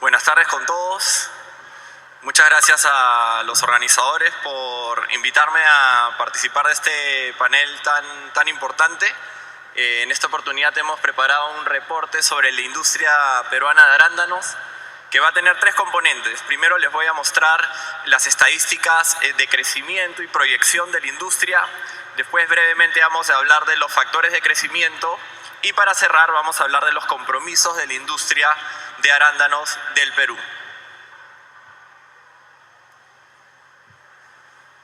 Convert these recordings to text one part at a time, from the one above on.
Buenas tardes con todos. Muchas gracias a los organizadores por invitarme a participar de este panel tan importante. En esta oportunidad hemos preparado un reporte sobre la industria peruana de arándanos que va a tener tres componentes. Primero les voy a mostrar las estadísticas de crecimiento y proyección de la industria. Después brevemente vamos a hablar de los factores de crecimiento y para cerrar vamos a hablar de los compromisos de la industria de arándanos del Perú.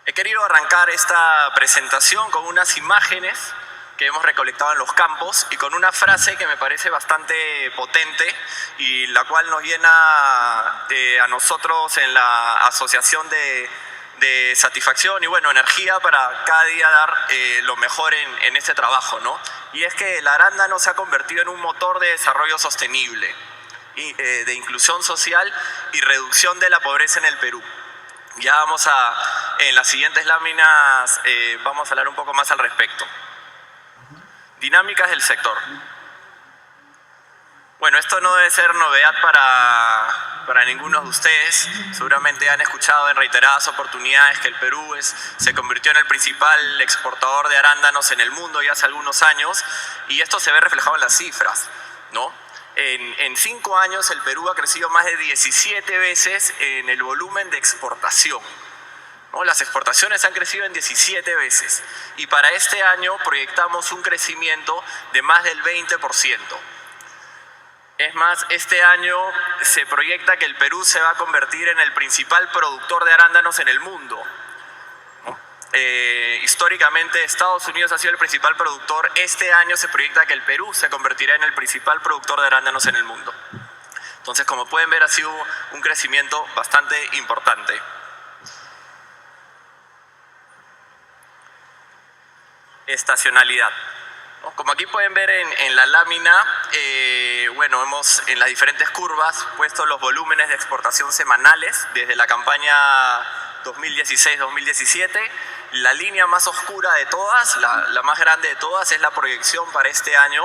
He querido arrancar esta presentación con unas imágenes que hemos recolectado en los campos y con una frase que me parece bastante potente y la cual nos llena a nosotros en la asociación de satisfacción y energía para cada día dar lo mejor en este trabajo, ¿no? Y es que el arándano se ha convertido en un motor de desarrollo sostenible, de inclusión social y reducción de la pobreza en el Perú. Ya en las siguientes láminas vamos a hablar un poco más al respecto. Dinámicas del sector. Bueno, esto no debe ser novedad para ninguno de ustedes. Seguramente han escuchado en reiteradas oportunidades que el Perú se convirtió en el principal exportador de arándanos en el mundo ya hace algunos años y esto se ve reflejado en las cifras, ¿no? En 5 años el Perú ha crecido más de 17 veces en el volumen de exportación, ¿no? Las exportaciones han crecido en 17 veces y para este año proyectamos un crecimiento de más del 20%. Es más, este año se proyecta que el Perú se va a convertir en el principal productor de arándanos en el mundo, ¿no? Históricamente Estados Unidos ha sido el principal productor. Este año se proyecta que el Perú se convertirá en el principal productor de arándanos en el mundo. Entonces, como pueden ver, ha sido un crecimiento bastante importante. Estacionalidad. Como aquí pueden ver en la lámina, hemos en las diferentes curvas puesto los volúmenes de exportación semanales desde la campaña 2016-2017. La línea más oscura de todas, la más grande de todas, es la proyección para este año.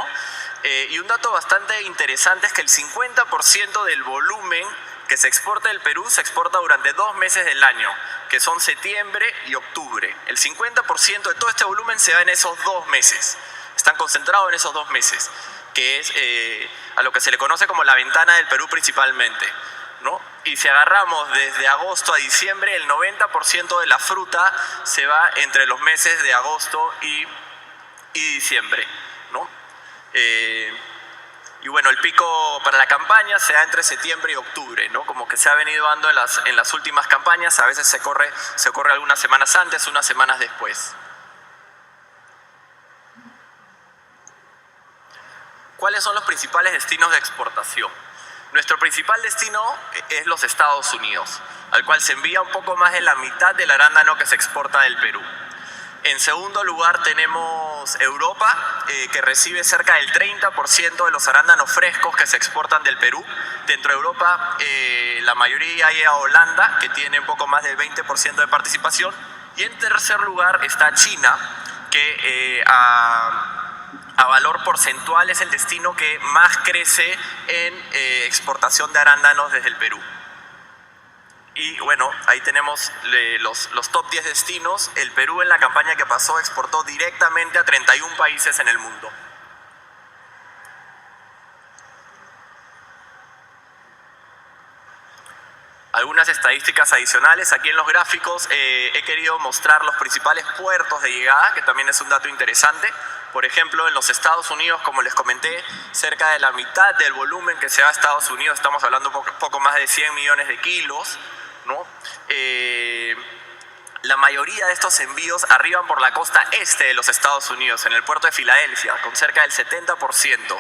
Y un dato bastante interesante es que el 50% del volumen que se exporta del Perú se exporta durante 2 meses del año, que son septiembre y octubre. El 50% de todo este volumen se da en esos 2 meses. Están concentrados en esos 2 meses, que es a lo que se le conoce como la ventana del Perú principalmente, ¿no? Y si agarramos desde agosto a diciembre, el 90% de la fruta se va entre los meses de agosto y diciembre, ¿no? El pico para la campaña se da entre septiembre y octubre, ¿no? Como que se ha venido dando en las últimas campañas. A veces se corre algunas semanas antes, unas semanas después. ¿Cuáles son los principales destinos de exportación? Nuestro principal destino es los Estados Unidos, al cual se envía un poco más de la mitad del arándano que se exporta del Perú. En segundo lugar tenemos Europa, que recibe cerca del 30% de los arándanos frescos que se exportan del Perú. Dentro de Europa, la mayoría llega a Holanda, que tiene un poco más del 20% de participación. Y en tercer lugar está China, que a valor porcentual es el destino que más crece en exportación de arándanos desde el Perú. Y ahí tenemos los top 10 destinos. El Perú en la campaña que pasó exportó directamente a 31 países en el mundo. Algunas estadísticas adicionales. Aquí en los gráficos he querido mostrar los principales puertos de llegada, que también es un dato interesante. Por ejemplo, en los Estados Unidos, como les comenté, cerca de la mitad del volumen que se va a Estados Unidos, estamos hablando poco más de 100 millones de kilos, ¿no? La mayoría de estos envíos arriban por la costa este de los Estados Unidos, en el puerto de Filadelfia, con cerca del 70%.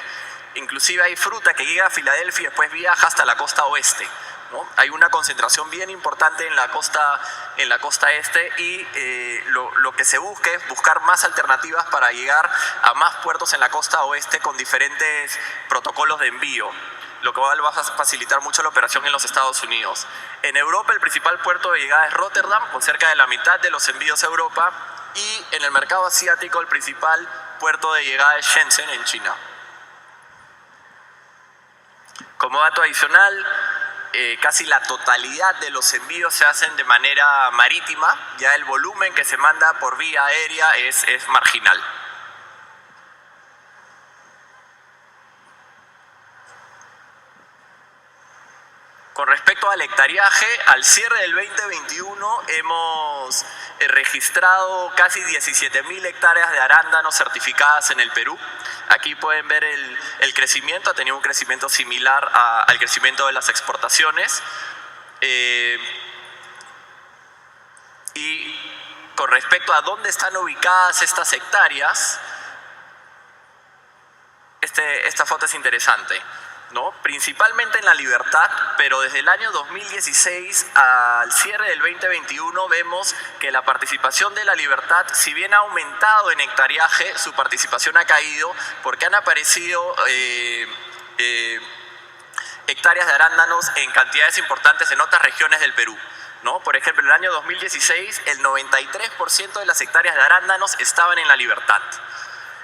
Inclusive hay fruta que llega a Filadelfia y después viaja hasta la costa oeste, ¿no? Hay una concentración bien importante en la costa este y lo que se busca es buscar más alternativas para llegar a más puertos en la costa oeste con diferentes protocolos de envío, lo que va a facilitar mucho la operación en los Estados Unidos. En Europa el principal puerto de llegada es Rotterdam, con cerca de la mitad de los envíos a Europa, y en el mercado asiático el principal puerto de llegada es Shenzhen, en China. Como dato adicional, casi la totalidad de los envíos se hacen de manera marítima, ya el volumen que se manda por vía aérea es marginal. Con respecto al hectareaje, al cierre del 2021 hemos registrado casi 17.000 hectáreas de arándanos certificadas en el Perú. Aquí pueden ver el crecimiento, ha tenido un crecimiento similar al crecimiento de las exportaciones. Y con respecto a dónde están ubicadas estas hectáreas, esta foto es interesante, ¿no? Principalmente en La Libertad, pero desde el año 2016 al cierre del 2021 vemos que la participación de La Libertad, si bien ha aumentado en hectareaje, su participación ha caído porque han aparecido hectáreas de arándanos en cantidades importantes en otras regiones del Perú, ¿no? Por ejemplo, en el año 2016 el 93% de las hectáreas de arándanos estaban en La Libertad.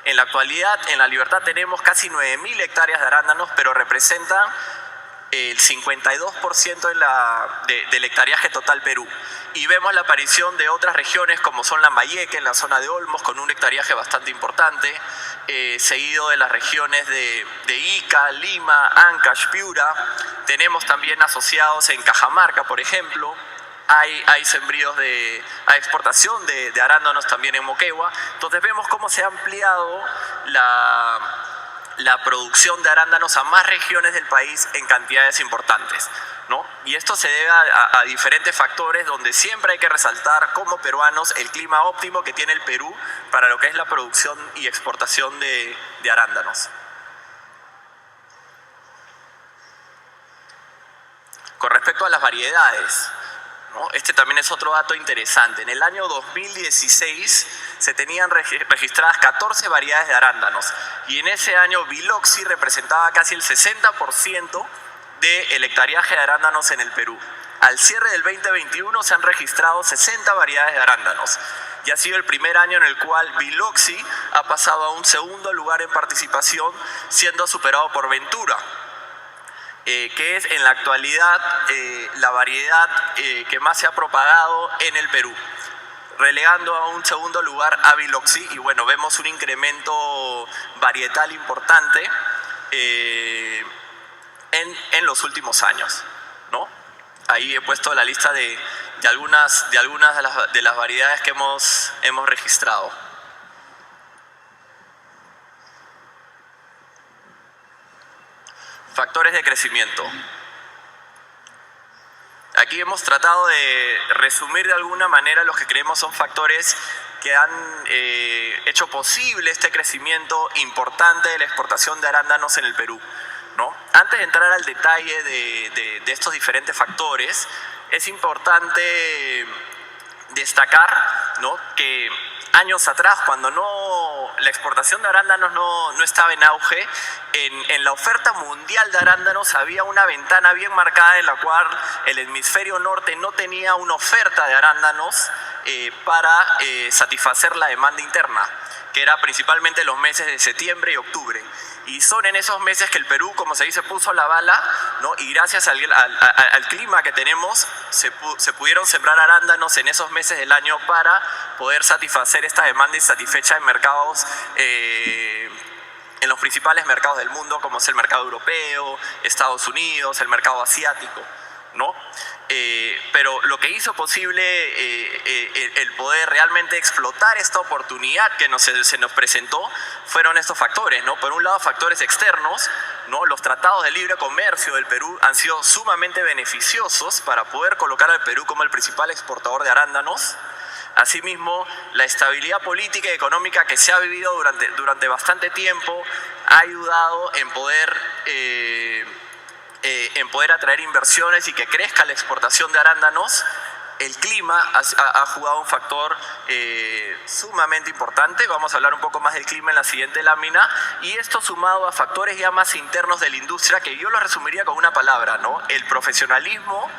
En la actualidad, en La Libertad tenemos casi 9.000 hectáreas de arándanos, pero representan el 52% del hectareaje total Perú. Y vemos la aparición de otras regiones como son Lambayeque, en la zona de Olmos, con un hectareaje bastante importante, seguido de las regiones de Ica, Lima, Ancash, Piura. Tenemos también asociados en Cajamarca, por ejemplo. Hay sembríos hay exportación de arándanos también en Moquegua. Entonces vemos cómo se ha ampliado la producción de arándanos a más regiones del país en cantidades importantes, ¿no? Y esto se debe a diferentes factores, donde siempre hay que resaltar como peruanos el clima óptimo que tiene el Perú para lo que es la producción y exportación de arándanos. Con respecto a las variedades, ¿no? Este también es otro dato interesante. En el año 2016 se tenían registradas 14 variedades de arándanos y en ese año Biloxi representaba casi el 60% del hectareaje de arándanos en el Perú. Al cierre del 2021 se han registrado 60 variedades de arándanos y ha sido el primer año en el cual Biloxi ha pasado a un segundo lugar en participación, siendo superado por Ventura, que es en la actualidad la variedad que más se ha propagado en el Perú, relegando a un segundo lugar a Biloxi. Y bueno, vemos un incremento varietal importante en los últimos años, ¿no? Ahí he puesto la lista de algunas de las variedades que hemos registrado. Factores de crecimiento. Aquí hemos tratado de resumir de alguna manera los que creemos son factores que han hecho posible este crecimiento importante de la exportación de arándanos en el Perú, ¿no? Antes de entrar al detalle de estos diferentes factores, es importante destacar, ¿no?, que años atrás, cuando la exportación de arándanos no estaba en auge, en la oferta mundial de arándanos había una ventana bien marcada en la cual el hemisferio norte no tenía una oferta de arándanos para satisfacer la demanda interna, que era principalmente los meses de septiembre y octubre. Y son en esos meses que el Perú, como se dice, puso la bala, ¿no? Y gracias al clima que tenemos, se pudieron sembrar arándanos en esos meses del año para poder satisfacer esta demanda insatisfecha en mercados, en los principales mercados del mundo, como es el mercado europeo, Estados Unidos, el mercado asiático, ¿no? Pero lo que hizo posible el poder realmente explotar esta oportunidad que se nos presentó fueron estos factores, ¿no? Por un lado, factores externos, ¿no? Los tratados de libre comercio del Perú han sido sumamente beneficiosos para poder colocar al Perú como el principal exportador de arándanos. Asimismo, la estabilidad política y económica que se ha vivido durante bastante tiempo ha ayudado en poder atraer inversiones y que crezca la exportación de arándanos. El clima ha jugado un factor sumamente importante. Vamos a hablar un poco más del clima en la siguiente lámina. Y esto sumado a factores ya más internos de la industria, que yo lo resumiría con una palabra, ¿no? El profesionalismo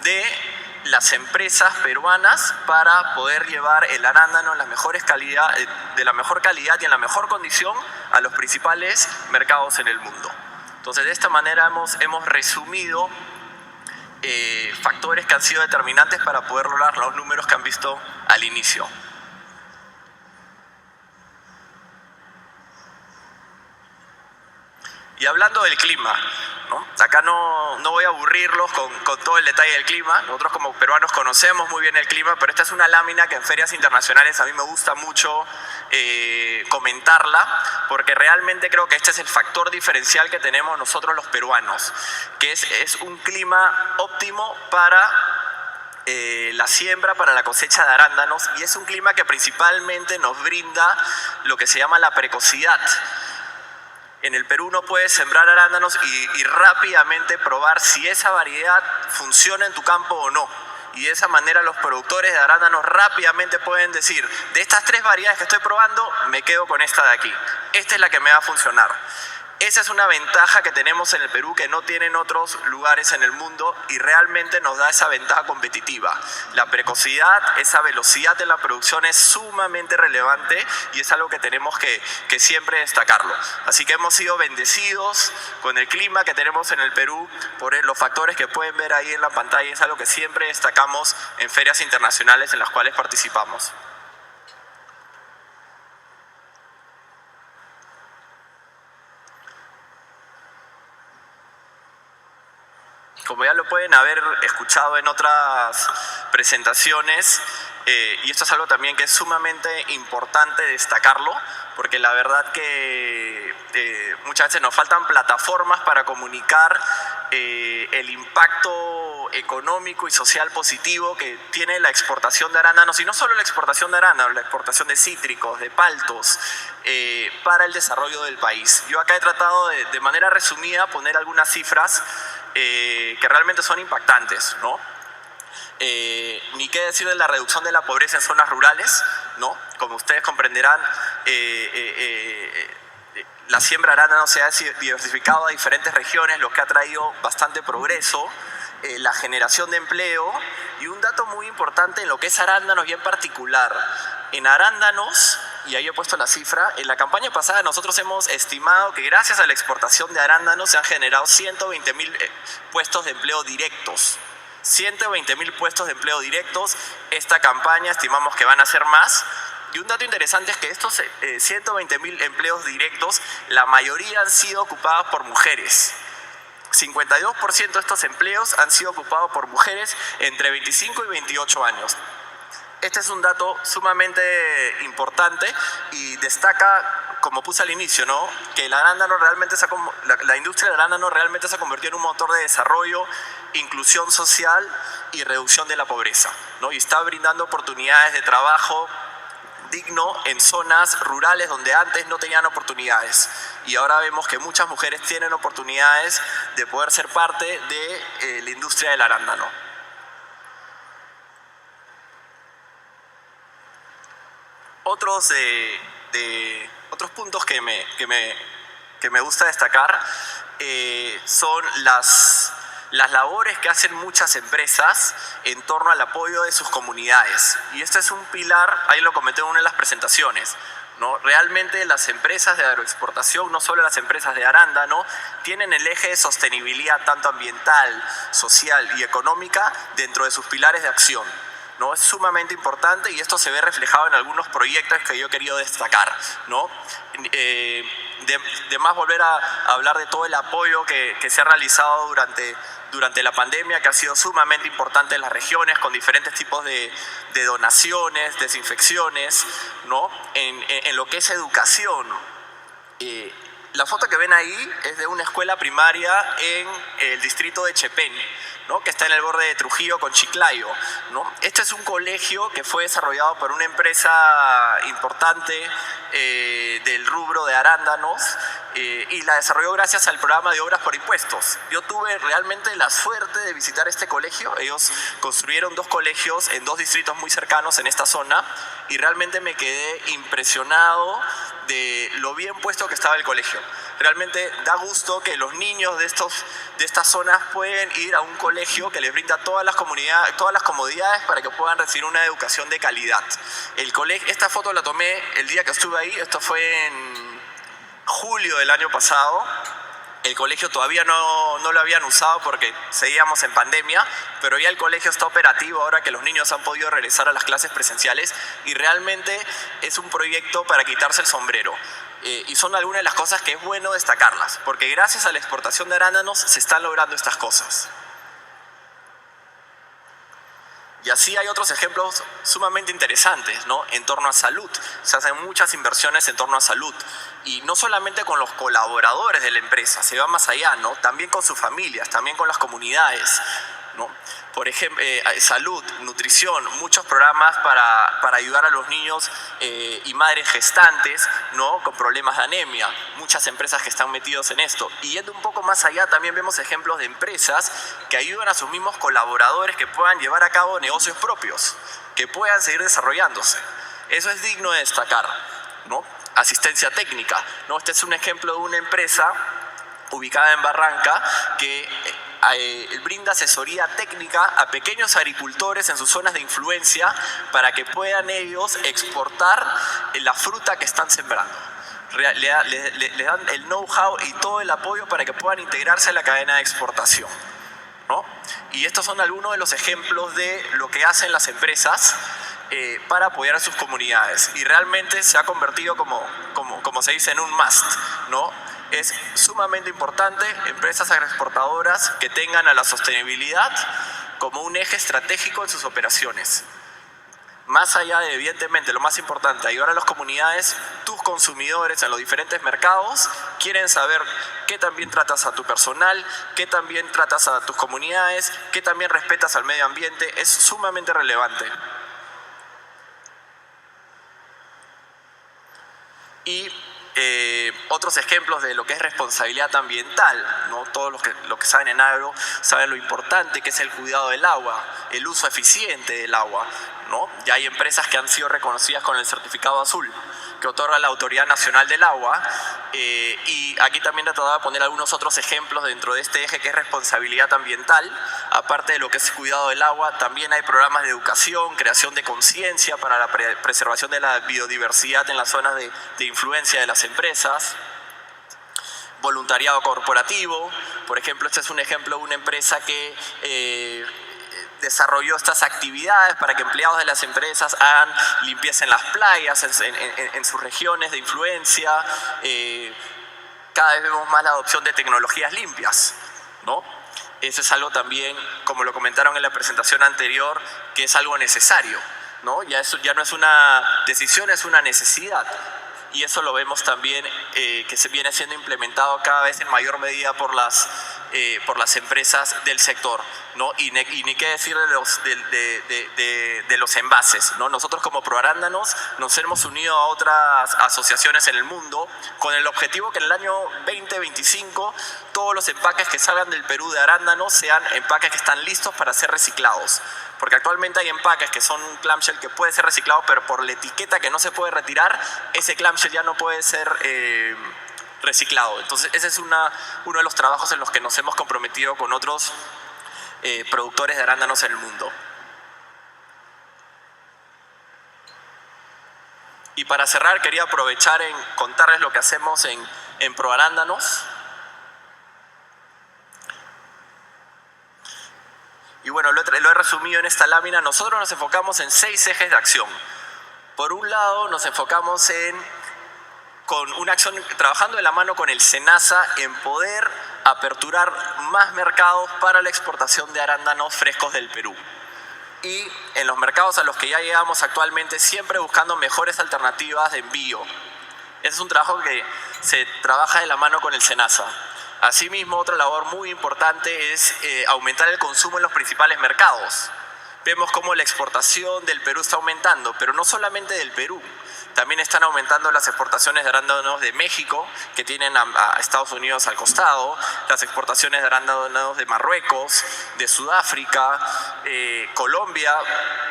de las empresas peruanas para poder llevar el arándano en las mejores de la mejor calidad y en la mejor condición a los principales mercados en el mundo. Entonces, de esta manera hemos resumido factores que han sido determinantes para poder lograr los números que han visto al inicio. Y hablando del clima, ¿no? Acá no voy a aburrirlos con todo el detalle del clima. Nosotros como peruanos conocemos muy bien el clima, pero esta es una lámina que en ferias internacionales a mí me gusta mucho comentarla, porque realmente creo que este es el factor diferencial que tenemos nosotros los peruanos, que es un clima óptimo para la siembra, para la cosecha de arándanos, y es un clima que principalmente nos brinda lo que se llama la precocidad. En el Perú uno puede sembrar arándanos y rápidamente probar si esa variedad funciona en tu campo o no. Y de esa manera los productores de arándanos rápidamente pueden decir, de estas 3 variedades que estoy probando, me quedo con esta de aquí. Esta es la que me va a funcionar. Esa es una ventaja que tenemos en el Perú que no tienen otros lugares en el mundo y realmente nos da esa ventaja competitiva. La precocidad, esa velocidad en la producción es sumamente relevante y es algo que tenemos que siempre destacarlo. Así que hemos sido bendecidos con el clima que tenemos en el Perú por los factores que pueden ver ahí en la pantalla. Es algo que siempre destacamos en ferias internacionales en las cuales participamos. Como ya lo pueden haber escuchado en otras presentaciones, y esto es algo también que es sumamente importante destacarlo, porque la verdad que muchas veces nos faltan plataformas para comunicar el impacto económico y social positivo que tiene la exportación de arándanos, y no solo la exportación de arándanos, la exportación de cítricos, de paltos, para el desarrollo del país. Yo acá he tratado de manera resumida poner algunas cifras que realmente son impactantes, ¿no? Ni qué decir de la reducción de la pobreza en zonas rurales, ¿no? Como ustedes comprenderán, la siembra de arándanos se ha diversificado a diferentes regiones, lo que ha traído bastante progreso, la generación de empleo y un dato muy importante en lo que es arándanos y en particular. En arándanos, y ahí he puesto la cifra, en la campaña pasada nosotros hemos estimado que gracias a la exportación de arándanos se han generado 120.000 puestos de empleo directos. 120.000 puestos de empleo directos. Esta campaña estimamos que van a ser más. Y un dato interesante es que estos 120.000 empleos directos, la mayoría han sido ocupados por mujeres. 52% de estos empleos han sido ocupados por mujeres entre 25 y 28 años. Este es un dato sumamente importante y destaca, como puse al inicio, ¿no? Que el arándano realmente la industria del arándano realmente se ha convertido en un motor de desarrollo, inclusión social y reducción de la pobreza, ¿no? Y está brindando oportunidades de trabajo digno en zonas rurales donde antes no tenían oportunidades. Y ahora vemos que muchas mujeres tienen oportunidades de poder ser parte de la industria del arándano. Otros puntos que me gusta destacar son las labores que hacen muchas empresas en torno al apoyo de sus comunidades. Y este es un pilar, ahí lo comenté en una de las presentaciones, ¿no? Realmente las empresas de agroexportación, no solo las empresas de arándano, tienen el eje de sostenibilidad tanto ambiental, social y económica dentro de sus pilares de acción, ¿no? Es sumamente importante y esto se ve reflejado en algunos proyectos que yo he querido destacar, ¿no? De más volver a hablar de todo el apoyo que se ha realizado durante la pandemia, que ha sido sumamente importante en las regiones, con diferentes tipos de donaciones, desinfecciones, ¿no? En lo que es educación. La foto que ven ahí es de una escuela primaria en el distrito de Chepén, ¿no? Que está en el borde de Trujillo con Chiclayo, ¿no? Este es un colegio que fue desarrollado por una empresa importante del rubro de arándanos y la desarrolló gracias al programa de obras por impuestos. Yo tuve realmente la suerte de visitar este colegio. Ellos construyeron 2 colegios en 2 distritos muy cercanos en esta zona y realmente me quedé impresionado de lo bien puesto que estaba el colegio. Realmente da gusto que los niños de estas zonas pueden ir a un colegio que les brinda todas las comodidades para que puedan recibir una educación de calidad. Esta foto la tomé el día que estuve ahí, esto fue en julio del año pasado, El colegio todavía no lo habían usado porque seguíamos en pandemia, pero ya el colegio está operativo ahora que los niños han podido regresar a las clases presenciales y realmente es un proyecto para quitarse el sombrero. Y son algunas de las cosas que es bueno destacarlas, porque gracias a la exportación de arándanos se están logrando estas cosas. Y así hay otros ejemplos sumamente interesantes, ¿no? En torno a salud. Se hacen muchas inversiones en torno a salud. Y no solamente con los colaboradores de la empresa, se va más allá, ¿no? También con sus familias, también con las comunidades, ¿no? Por ejemplo, salud, nutrición, muchos programas para ayudar a los niños y madres gestantes, ¿no? Con problemas de anemia. Muchas empresas que están metidos en esto. Y yendo un poco más allá, también vemos ejemplos de empresas que ayudan a sus mismos colaboradores que puedan llevar a cabo negocios propios, que puedan seguir desarrollándose. Eso es digno de destacar, ¿no? Asistencia técnica, ¿no? Este es un ejemplo de una empresa ubicada en Barranca que brinda asesoría técnica a pequeños agricultores en sus zonas de influencia para que puedan ellos exportar la fruta que están sembrando. Le dan el know-how y todo el apoyo para que puedan integrarse a la cadena de exportación, ¿no? Y estos son algunos de los ejemplos de lo que hacen las empresas para apoyar a sus comunidades. Y realmente se ha convertido como se dice en un must, ¿no? Es sumamente importante empresas agroexportadoras que tengan a la sostenibilidad como un eje estratégico en sus operaciones. Más allá de, evidentemente, lo más importante, ayudar a las comunidades, tus consumidores en los diferentes mercados quieren saber qué también tratas a tu personal, qué también tratas a tus comunidades, qué también respetas al medio ambiente. Es sumamente relevante. Y otros ejemplos de lo que es responsabilidad ambiental, ¿no? Todos los que saben en agro saben lo importante que es el cuidado del agua, el uso eficiente del agua, ¿no? Ya hay empresas que han sido reconocidas con el certificado azul que otorga la Autoridad Nacional del Agua, y aquí también trataba de poner algunos otros ejemplos dentro de este eje que es responsabilidad ambiental. Aparte de lo que es cuidado del agua, también hay programas de educación, creación de conciencia para la preservación de la biodiversidad en las zonas de influencia de las empresas. Voluntariado corporativo, por ejemplo, este es un ejemplo de una empresa que desarrolló estas actividades para que empleados de las empresas hagan limpieza en las playas, en sus regiones de influencia. Cada vez vemos más la adopción de tecnologías limpias, ¿no? Eso es algo también, como lo comentaron en la presentación anterior, que es algo necesario, ¿no? Ya no es una decisión, es una necesidad. Y eso lo vemos también que se viene siendo implementado cada vez en mayor medida por las empresas del sector, ¿no? Y ni qué decir de los envases, ¿no? Nosotros como ProArándanos nos hemos unido a otras asociaciones en el mundo con el objetivo que en el año 2025 todos los empaques que salgan del Perú de arándanos sean empaques que están listos para ser reciclados. Porque actualmente hay empaques que son un clamshell que puede ser reciclado, pero por la etiqueta que no se puede retirar, ese clamshell ya no puede ser reciclado. Entonces ese es uno de los trabajos en los que nos hemos comprometido con otros productores de arándanos en el mundo. Y para cerrar quería aprovechar en contarles lo que hacemos en ProArándanos. Y bueno, lo he resumido en esta lámina. Nosotros nos enfocamos en 6 ejes de acción. Por un lado, nos enfocamos con una acción trabajando de la mano con el SENASA en poder aperturar más mercados para la exportación de arándanos frescos del Perú. Y en los mercados a los que ya llegamos actualmente, siempre buscando mejores alternativas de envío. Ese es un trabajo que se trabaja de la mano con el SENASA. Asimismo, otra labor muy importante es aumentar el consumo en los principales mercados. Vemos cómo la exportación del Perú está aumentando, pero no solamente del Perú. También están aumentando las exportaciones de arándanos de México, que tienen a Estados Unidos al costado, las exportaciones de arándanos de Marruecos, de Sudáfrica, Colombia.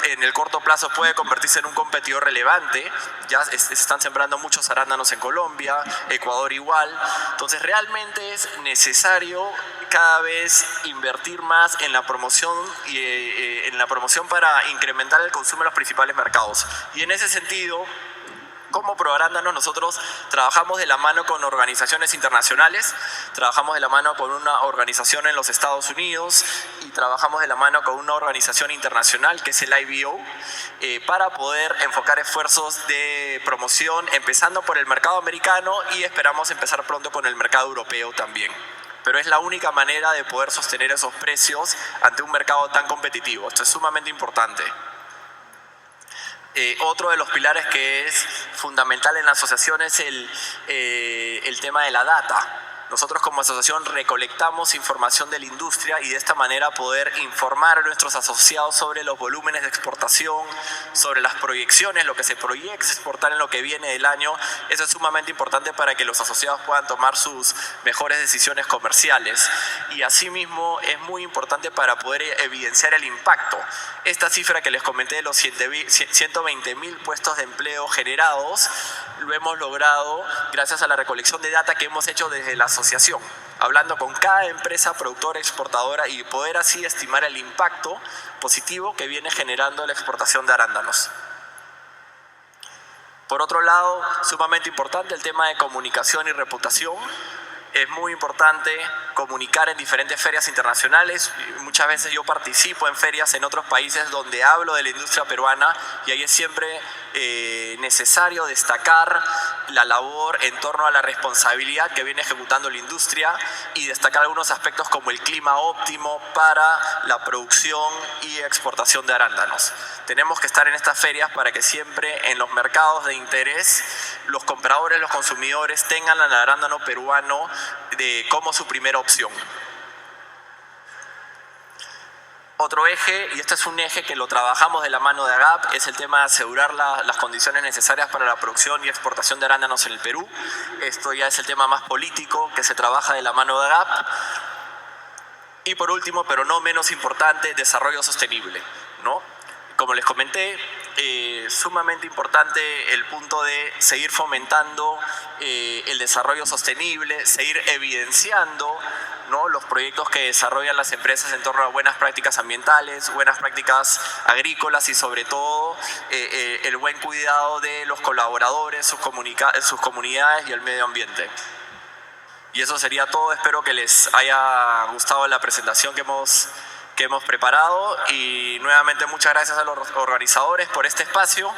En el corto plazo puede convertirse en un competidor relevante. Ya se están sembrando muchos arándanos en Colombia, Ecuador igual. Entonces realmente es necesario cada vez invertir más en la promoción para incrementar el consumo en los principales mercados. Y en ese sentido, Como ProArándanos nosotros trabajamos de la mano con organizaciones internacionales, trabajamos de la mano con una organización en los Estados Unidos y trabajamos de la mano con una organización internacional que es el IBO para poder enfocar esfuerzos de promoción empezando por el mercado americano y esperamos empezar pronto con el mercado europeo también. Pero es la única manera de poder sostener esos precios ante un mercado tan competitivo. Esto es sumamente importante. Otro de los pilares que es fundamental en la asociación es el tema de la data. Nosotros como asociación recolectamos información de la industria y de esta manera poder informar a nuestros asociados sobre los volúmenes de exportación, sobre las proyecciones, lo que se proyecta exportar en lo que viene del año. Eso es sumamente importante para que los asociados puedan tomar sus mejores decisiones comerciales. Y asimismo es muy importante para poder evidenciar el impacto. Esta cifra que les comenté de los 120.000 puestos de empleo generados, lo hemos logrado gracias a la recolección de data que hemos hecho desde la asociación, hablando con cada empresa productora exportadora y poder así estimar el impacto positivo que viene generando la exportación de arándanos. Por otro lado, sumamente importante el tema de comunicación y reputación. Es muy importante comunicar en diferentes ferias internacionales. Muchas veces yo participo en ferias en otros países donde hablo de la industria peruana y ahí es siempre necesario destacar la labor en torno a la responsabilidad que viene ejecutando la industria y destacar algunos aspectos como el clima óptimo para la producción y exportación de arándanos. Tenemos que estar en estas ferias para que siempre en los mercados de interés los compradores, los consumidores tengan el arándano peruano como su primera opción. Otro eje, y este es un eje que lo trabajamos de la mano de AGAP, es el tema de asegurar las condiciones necesarias para la producción y exportación de arándanos en el Perú. Esto ya es el tema más político que se trabaja de la mano de AGAP. Y por último, pero no menos importante, desarrollo sostenible, ¿no? Como les comenté, sumamente importante el punto de seguir fomentando el desarrollo sostenible, seguir evidenciando, ¿no?, los proyectos que desarrollan las empresas en torno a buenas prácticas ambientales, buenas prácticas agrícolas y sobre todo el buen cuidado de los colaboradores, sus comunidades y el medio ambiente. Y eso sería todo. Espero que les haya gustado la presentación que hemos preparado y nuevamente muchas gracias a los organizadores por este espacio